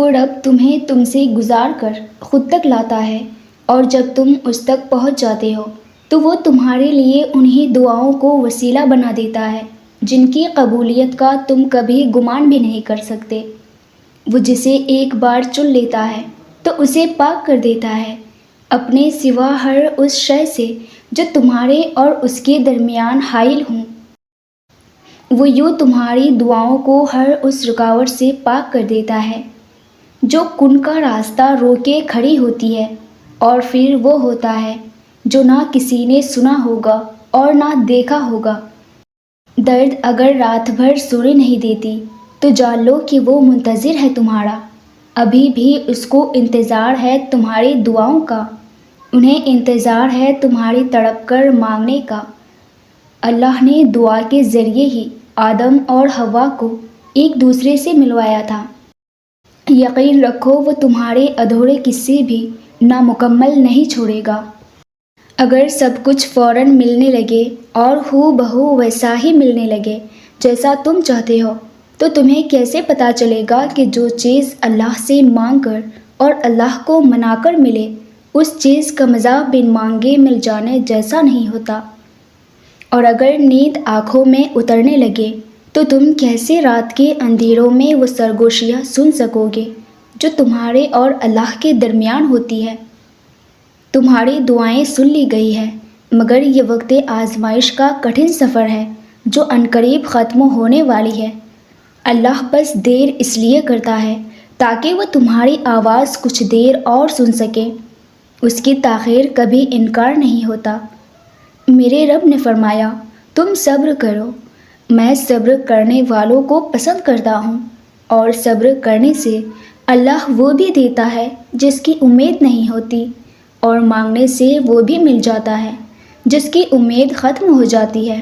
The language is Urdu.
تو رب تمہیں تم سے گزار کر خود تک لاتا ہے، اور جب تم اس تک پہنچ جاتے ہو تو وہ تمہارے لیے انہی دعاؤں کو وسیلہ بنا دیتا ہے جن کی قبولیت کا تم کبھی گمان بھی نہیں کر سکتے۔ وہ جسے ایک بار چن لیتا ہے تو اسے پاک کر دیتا ہے اپنے سوا ہر اس شے سے جو تمہارے اور اس کے درمیان حائل ہوں۔ وہ یوں تمہاری دعاؤں کو ہر اس رکاوٹ سے پاک کر دیتا ہے جو کن کا راستہ روکے کھڑی ہوتی ہے، اور پھر وہ ہوتا ہے جو نہ کسی نے سنا ہوگا اور نہ دیکھا ہوگا۔ درد اگر رات بھر سونے نہیں دیتی تو جان لو کہ وہ منتظر ہے تمہارا، ابھی بھی اس کو انتظار ہے تمہاری دعاؤں کا، انہیں انتظار ہے تمہاری تڑپ کر مانگنے کا۔ اللہ نے دعا کے ذریعے ہی آدم اور حوا کو ایک دوسرے سے ملوایا تھا۔ یقین رکھو وہ تمہارے ادھورے قصے بھی نامکمل نہیں چھوڑے گا۔ اگر سب کچھ فوراً ملنے لگے اور ہو بہو ویسا ہی ملنے لگے جیسا تم چاہتے ہو تو تمہیں کیسے پتہ چلے گا کہ جو چیز اللہ سے مانگ کر اور اللہ کو منا کر ملے اس چیز کا مزہ بن مانگے مل جانے جیسا نہیں ہوتا؟ اور اگر نیند آنکھوں میں اترنے لگے تو تم کیسے رات کے اندھیروں میں وہ سرگوشیاں سن سکو گے جو تمہارے اور اللہ کے درمیان ہوتی ہے؟ تمہاری دعائیں سن لی گئی ہے، مگر یہ وقت آزمائش کا کٹھن سفر ہے جو عنقریب ختم ہونے والی ہے۔ اللہ بس دیر اس لیے کرتا ہے تاکہ وہ تمہاری آواز کچھ دیر اور سن سکے، اس کی تاخیر کبھی انکار نہیں ہوتا۔ میرے رب نے فرمایا، تم صبر کرو، میں صبر کرنے والوں کو پسند کرتا ہوں، اور صبر کرنے سے اللہ وہ بھی دیتا ہے جس کی امید نہیں ہوتی، اور مانگنے سے وہ بھی مل جاتا ہے جس کی امید ختم ہو جاتی ہے۔